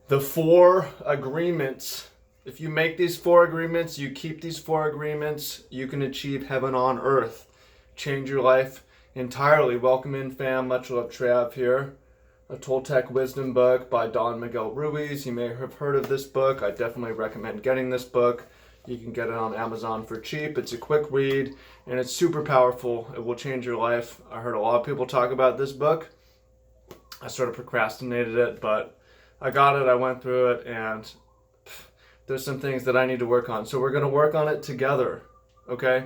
The 4 agreements. If you make these 4 agreements, you keep these 4 agreements, you can achieve heaven on earth. Change your life entirely. Welcome in, fam. Much love, Trav here. A Toltec wisdom book by Don Miguel Ruiz. You may have heard of this book. I definitely recommend getting this book. You can get it on Amazon for cheap. It's a quick read and it's super powerful. It will change your life. I heard a lot of people talk about this book. I sort of procrastinated it, but I got it, I went through it, and there's some things that I need to work on. So we're going to work on it together, okay?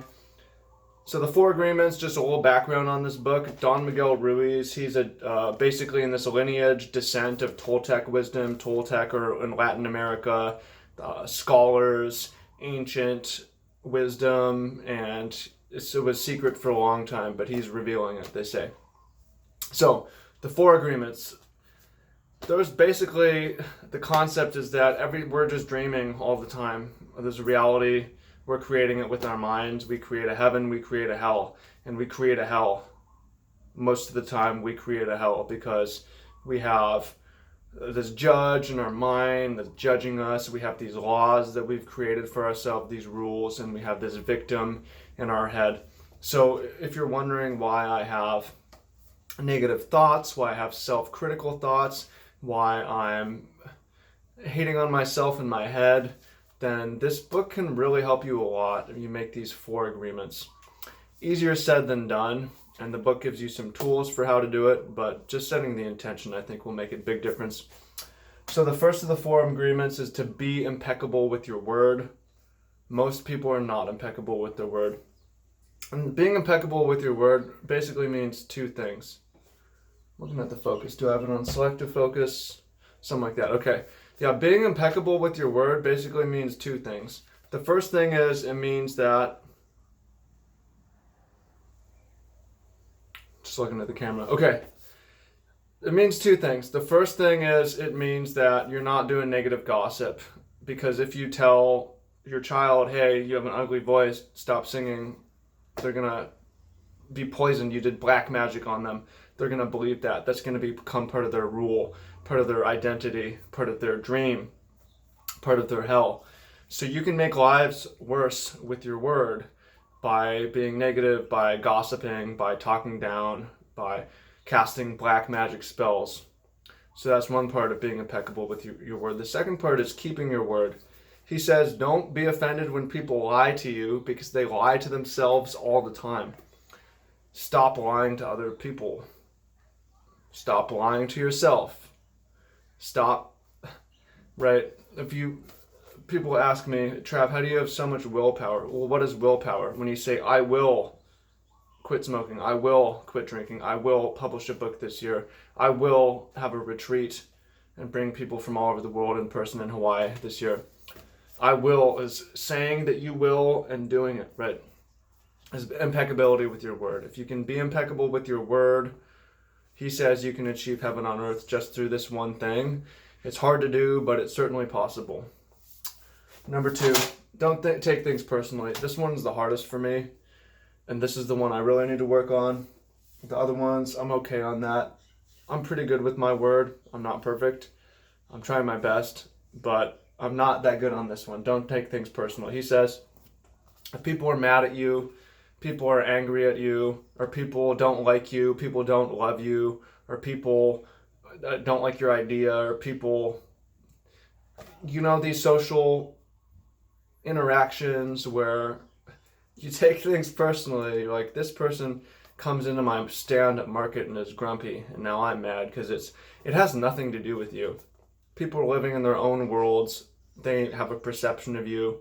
So the 4 agreements, just a little background on this book. Don Miguel Ruiz, he's basically in this lineage descent of Toltec wisdom. Toltec are in Latin America, scholars, ancient wisdom, and it was secret for a long time, but he's revealing it, they say. So the 4 agreements. There's basically, the concept is that we're just dreaming all the time. There's a reality, we're creating it with our minds. We create a heaven, we create a hell, and we create a hell. Most of the time we create a hell because we have this judge in our mind that's judging us. We have these laws that we've created for ourselves, these rules, and we have this victim in our head. So if you're wondering why I have negative thoughts, why I have self-critical thoughts, why I'm hating on myself in my head, then this book can really help you a lot if you make these 4 agreements. Easier said than done, and the book gives you some tools for how to do it, but just setting the intention I think will make a big difference. So the first of the 4 agreements is to be impeccable with your word. Most people are not impeccable with their word. And being impeccable with your word basically means 2 things. Looking at the focus. Do I have it on selective focus? Something like that. Okay. Yeah, being impeccable with your word basically means 2 things. The first thing is it means that... Just looking at the camera. Okay. It means 2 things. The first thing is it means that you're not doing negative gossip. Because if you tell your child, hey, you have an ugly voice, stop singing, they're going to be poisoned. You did black magic on them. They're going to believe that. That's going to become part of their rule, part of their identity, part of their dream, part of their hell. So you can make lives worse with your word by being negative, by gossiping, by talking down, by casting black magic spells. So that's one part of being impeccable with your word. The second part is keeping your word. He says, don't be offended when people lie to you because they lie to themselves all the time. Stop lying to other people. Stop lying to yourself. Stop, right? People ask me, Trav, how do you have so much willpower? Well, what is willpower? When you say, I will quit smoking, I will quit drinking, I will publish a book this year, I will have a retreat and bring people from all over the world in person in Hawaii this year. I will is saying that you will and doing it, right? Is impeccability with your word. If you can be impeccable with your word, he says you can achieve heaven on earth just through this one thing. It's hard to do, but it's certainly possible. Number 2, don't take things personally. This one's the hardest for me, and this is the one I really need to work on. The other ones, I'm okay on that. I'm pretty good with my word. I'm not perfect. I'm trying my best, but I'm not that good on this one. Don't take things personally. He says, if people are mad at you, people are angry at you, or people don't like you, people don't love you, or people don't like your idea, or people, these social interactions where you take things personally. Like, this person comes into my stand at market and is grumpy, and now I'm mad because it has nothing to do with you. People are living in their own worlds. They have a perception of you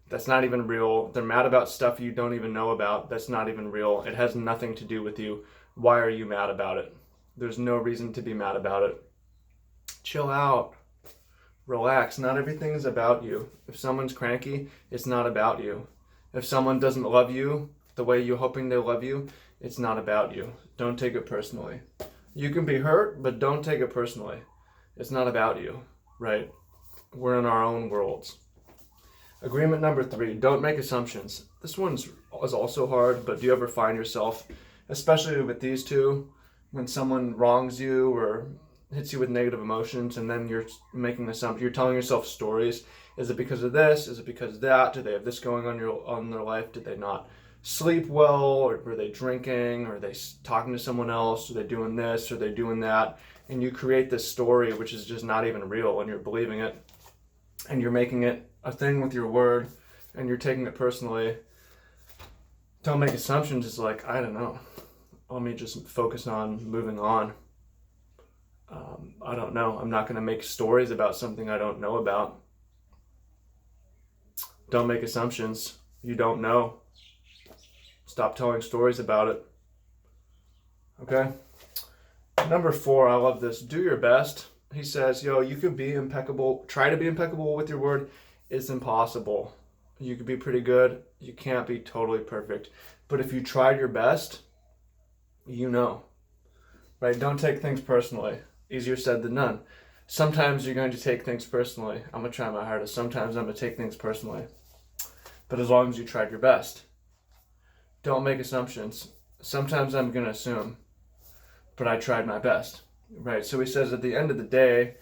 that's not even real. They're mad about stuff you don't even know about. That's not even real. It has nothing to do with you. Why are you mad about it? There's no reason to be mad about it. Chill out. Relax. Not everything is about you. If someone's cranky, it's not about you. If someone doesn't love you the way you're hoping they love you, it's not about you. Don't take it personally. You can be hurt, but don't take it personally. It's not about you, right? We're in our own worlds. Agreement number 3, don't make assumptions. This one's is also hard, but do you ever find yourself, especially with these 2, when someone wrongs you or hits you with negative emotions, and then you're making assumptions. You're telling yourself stories. Is it because of this? Is it because of that? Do they have this going on their life? Did they not sleep well? Or were they drinking? Or are they talking to someone else? Are they doing this? Or are they doing that? And you create this story which is just not even real, and you're believing it, and you're making it a thing with your word, and you're taking it personally. Don't make assumptions. It's like, I don't know. Let me just focus on moving on. I don't know. I'm not going to make stories about something I don't know about. Don't make assumptions. You don't know. Stop telling stories about it. Okay? Number 4, I love this. Do your best. He says, you could be impeccable. Try to be impeccable with your word. It's impossible. You could be pretty good. You can't be totally perfect. But if you tried your best, you know. Right? Don't take things personally. Easier said than done. Sometimes you're going to take things personally. I'm going to try my hardest. Sometimes I'm going to take things personally. But as long as you tried your best. Don't make assumptions. Sometimes I'm going to assume, but I tried my best. Right? So he says at the end of the day,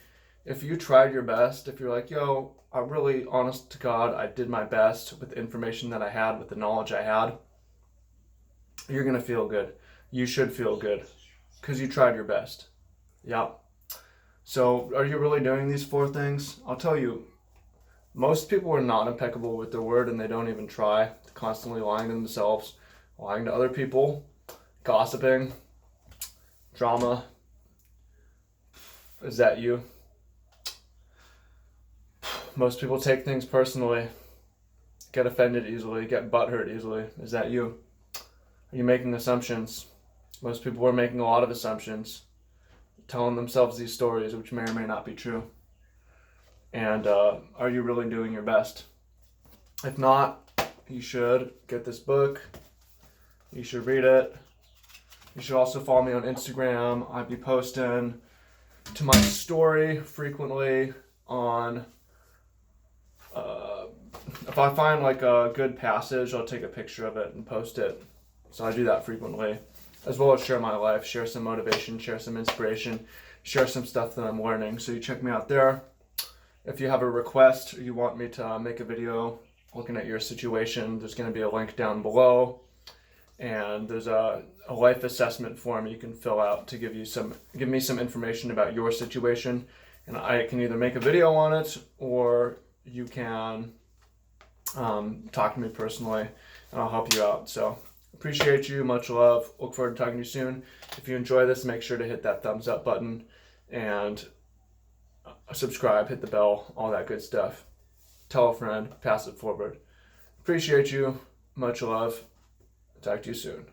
if you tried your best, if you're like, I'm really honest to God, I did my best with the information that I had, with the knowledge I had, you're going to feel good. You should feel good because you tried your best. Yeah. So are you really doing these 4 things? I'll tell you, most people are not impeccable with their word, and they don't even try. They're constantly lying to themselves, lying to other people, gossiping, drama. Is that you? Most people take things personally, get offended easily, get butthurt easily. Is that you? Are you making assumptions? Most people are making a lot of assumptions, telling themselves these stories which may or may not be true. And are you really doing your best? If not, you should get this book. You should read it. You should also follow me on Instagram. I'd be posting to my story frequently on, if I find like a good passage, I'll take a picture of it and post it. So I do that frequently, as well as share my life, share some motivation, share some inspiration, share some stuff that I'm learning. So you check me out there. If you have a request or you want me to make a video looking at your situation, there's going to be a link down below. And there's a life assessment form you can fill out to give me some information about your situation. And I can either make a video on it, or you can talk to me personally, and I'll help you out. So appreciate you. Much love. Look forward to talking to you soon. If you enjoy this, make sure to hit that thumbs up button and subscribe, hit the bell, all that good stuff. Tell a friend, pass it forward. Appreciate you. Much love. Talk to you soon.